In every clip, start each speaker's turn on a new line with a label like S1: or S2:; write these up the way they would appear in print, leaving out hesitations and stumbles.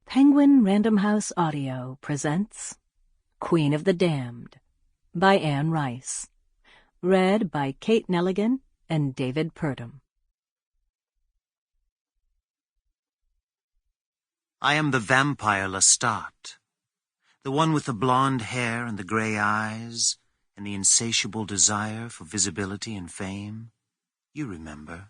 S1: Penguin Random House Audio presents Queen of the Damned by Anne Rice. Read by Kate Nelligan and David Purdham.
S2: I am the Vampire Lestat, the one with the blonde hair and the gray eyes and the insatiable desire for visibility and fame. You remember.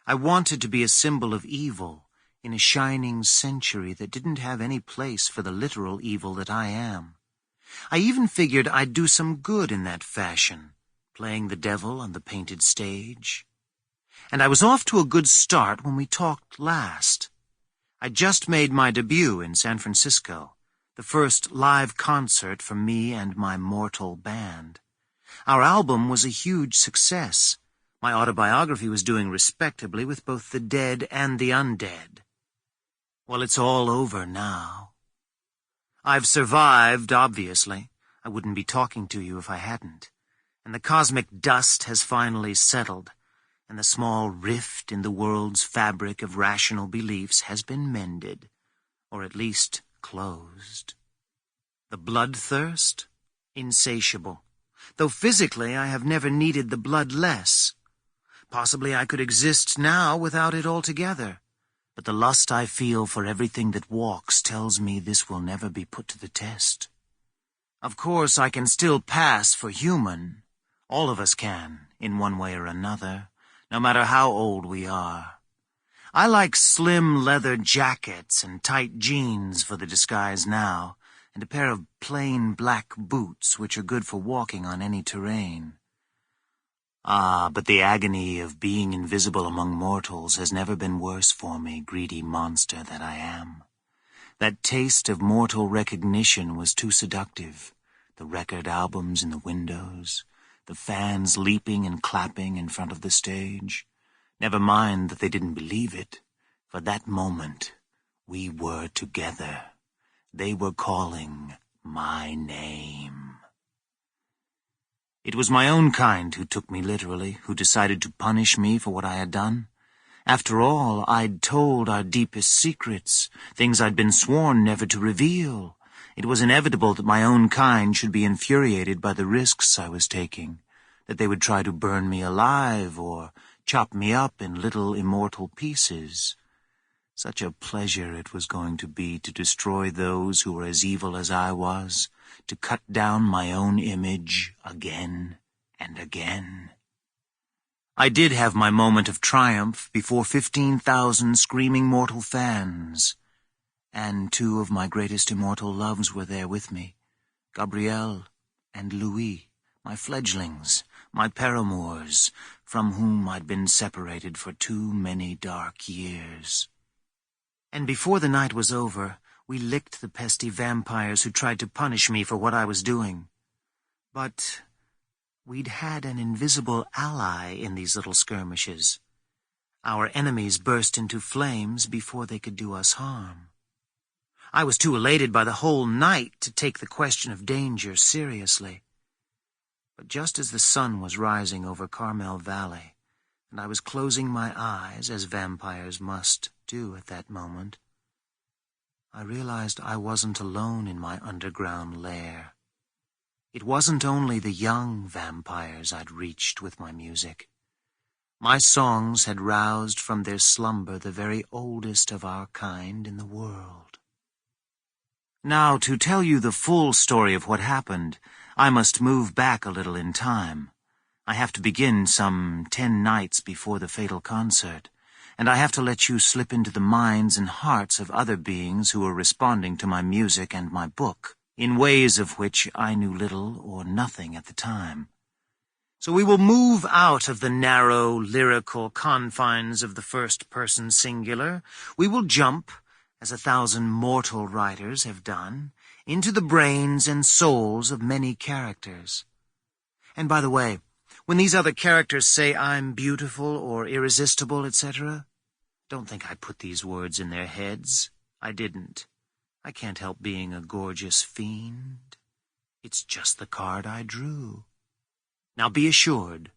S2: I wanted to be a symbol of evil in a shining century that didn't have any place for the literal evil that I am. I even figured I'd do some good in that fashion, playing the devil on the painted stage. And I was off to a good start when we talked last. I'd just made my debut in San Francisco, the first live concert for me and my mortal band. Our album was a huge success. My autobiography was doing respectably with both the dead and the undead. Well, it's all over now. I've survived, obviously. I wouldn't be talking to you if I hadn't. And the cosmic dust has finally settled, and the small rift in the world's fabric of rational beliefs has been mended, or at least closed. The bloodthirst? Insatiable. Though physically I have never needed the blood less. Possibly I could exist now without it altogether. But the lust I feel for everything that walks tells me this will never be put to the test. Of course, I can still pass for human. All of us can, in one way or another, no matter how old we are. I like slim leather jackets and tight jeans for the disguise now, and a pair of plain black boots which are good for walking on any terrain. But the agony of being invisible among mortals has never been worse for me, greedy monster that I am. That taste of mortal recognition was too seductive. The record albums in the windows, the fans leaping and clapping in front of the stage. Never mind that they didn't believe it. For that moment, we were together. They were calling my name. It was my own kind who took me literally, who decided to punish me for what I had done. After all, I'd told our deepest secrets, things I'd been sworn never to reveal. It was inevitable that my own kind should be infuriated by the risks I was taking, that they would try to burn me alive or chop me up in little immortal pieces. Such a pleasure it was going to be to destroy those who were as evil as I was, to cut down my own image again and again. I did have my moment of triumph before 15,000 screaming mortal fans, and two of my greatest immortal loves were there with me, Gabrielle and Louis, my fledglings, my paramours, from whom I'd been separated for too many dark years. And before the night was over, we licked the pesky vampires who tried to punish me for what I was doing. But we'd had an invisible ally in these little skirmishes. Our enemies burst into flames before they could do us harm. I was too elated by the whole night to take the question of danger seriously. But just as the sun was rising over Carmel Valley, and I was closing my eyes, as vampires must do at that moment, I realized I wasn't alone in my underground lair. It wasn't only the young vampires I'd reached with my music. My songs had roused from their slumber the very oldest of our kind in the world. Now, to tell you the full story of what happened, I must move back a little in time. I have to begin some 10 nights before the fatal concert, and I have to let you slip into the minds and hearts of other beings who were responding to my music and my book, in ways of which I knew little or nothing at the time. So we will move out of the narrow, lyrical confines of the first-person singular. We will jump, as 1,000 mortal writers have done, into the brains and souls of many characters. And by the way, when these other characters say I'm beautiful or irresistible, etc., don't think I put these words in their heads. I didn't. I can't help being a gorgeous fiend. It's just the card I drew. Now be assured,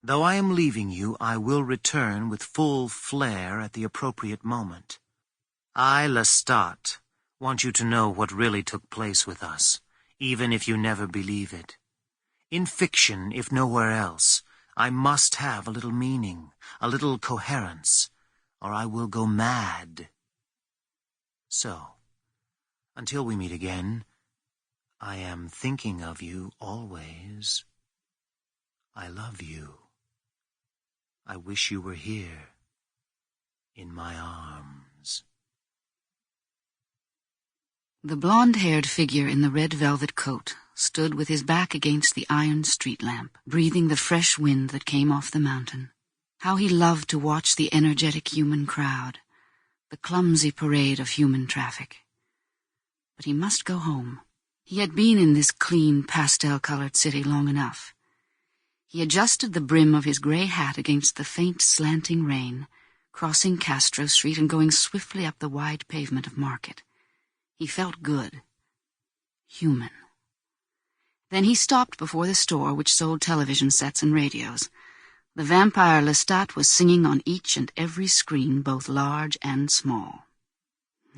S2: though I am leaving you, I will return with full flair at the appropriate moment. I, Lestat, want you to know what really took place with us, even if you never believe it. In fiction, if nowhere else, I must have a little meaning, a little coherence, or I will go mad. So, until we meet again, I am thinking of you always. I love you. I wish you were here, in my arms.
S3: The blonde-haired figure in the red velvet coat stood with his back against the iron street lamp, breathing the fresh wind that came off the mountain. How he loved to watch the energetic human crowd, the clumsy parade of human traffic. But he must go home. He had been in this clean, pastel-colored city long enough. He adjusted the brim of his gray hat against the faint, slanting rain, crossing Castro Street and going swiftly up the wide pavement of Market. He felt good. Human. Then he stopped before the store which sold television sets and radios. The Vampire Lestat was singing on each and every screen, both large and small.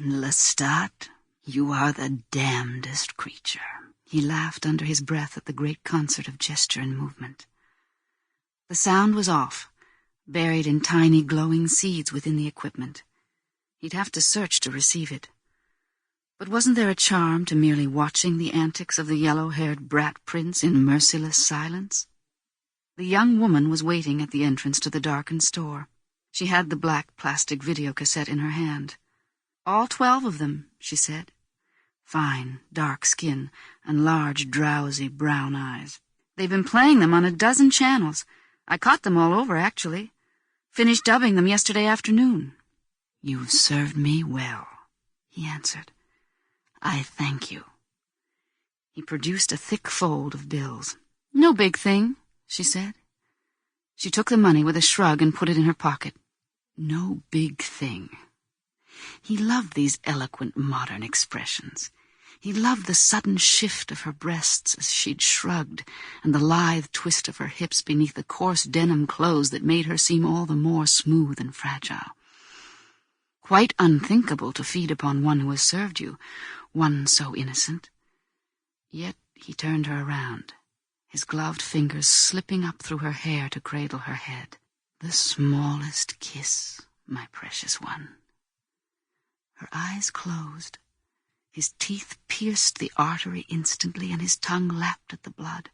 S3: "Lestat, you are the damnedest creature." He laughed under his breath at the great concert of gesture and movement. The sound was off, buried in tiny glowing seeds within the equipment. He'd have to search to receive it. But wasn't there a charm to merely watching the antics of the yellow-haired brat prince in merciless silence? The young woman was waiting at the entrance to the darkened store. She had the black plastic videocassette in her hand. "All 12 of them," she said. Fine, dark skin and large, drowsy brown eyes. "They've been playing them on a dozen channels. I caught them all over, actually. Finished dubbing them yesterday afternoon." "You've served me well," he answered. "I thank you." He produced a thick fold of bills. "No big thing," she said. She took the money with a shrug and put it in her pocket. No big thing. He loved these eloquent modern expressions. He loved the sudden shift of her breasts as she'd shrugged, and the lithe twist of her hips beneath the coarse denim clothes that made her seem all the more smooth and fragile. Quite unthinkable to feed upon one who has served you, one so innocent. Yet he turned her around, his gloved fingers slipping up through her hair to cradle her head. "The smallest kiss, my precious one." Her eyes closed. His teeth pierced the artery instantly, and his tongue lapped at the blood.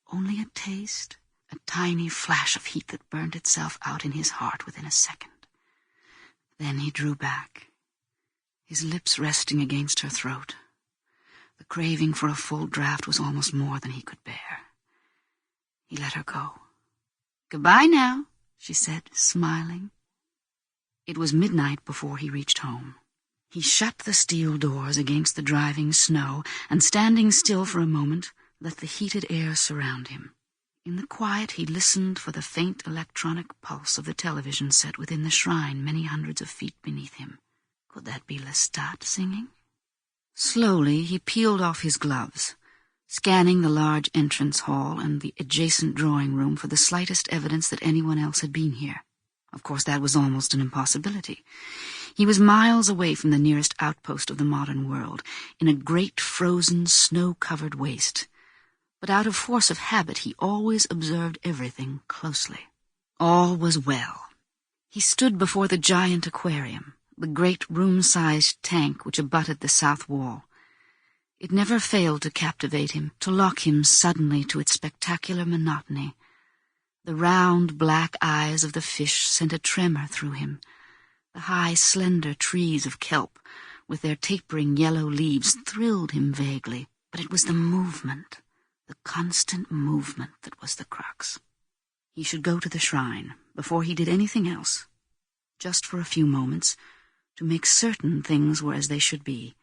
S3: Only a taste, a tiny flash of heat that burned itself out in his heart within a second. Then he drew back, his lips resting against her throat. The craving for a full draught was almost more than he could bear. He let her go. "Goodbye now," she said, smiling. It was midnight before he reached home. He shut the steel doors against the driving snow, and standing still for a moment, let the heated air surround him. In the quiet he listened for the faint electronic pulse of the television set within the shrine many hundreds of feet beneath him. Could that be Lestat singing? Slowly he peeled off his gloves, scanning the large entrance hall and the adjacent drawing room for the slightest evidence that anyone else had been here. Of course, that was almost an impossibility. He was miles away from the nearest outpost of the modern world, in a great frozen, snow-covered waste. But out of force of habit he always observed everything closely. All was well. He stood before the giant aquarium, the great room-sized tank which abutted the south wall. It never failed to captivate him, to lock him suddenly to its spectacular monotony. The round, black eyes of the fish sent a tremor through him. The high, slender trees of kelp, with their tapering yellow leaves, thrilled him vaguely, but it was the movement, the constant movement that was the crux. He should go to the shrine, before he did anything else, just for a few moments, to make certain things were as they should be,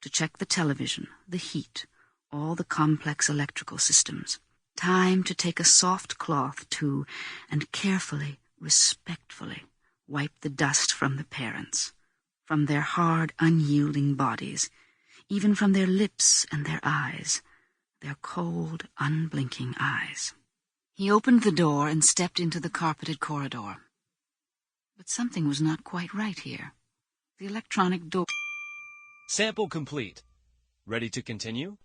S3: to check the television, the heat, all the complex electrical systems. Time to take a soft cloth, too, and carefully, respectfully, wipe the dust from the parents, from their hard, unyielding bodies, even from their lips and their eyes, their cold, unblinking eyes. He opened the door and stepped into the carpeted corridor. But something was not quite right here. The electronic door...
S4: Sample complete. Ready to continue?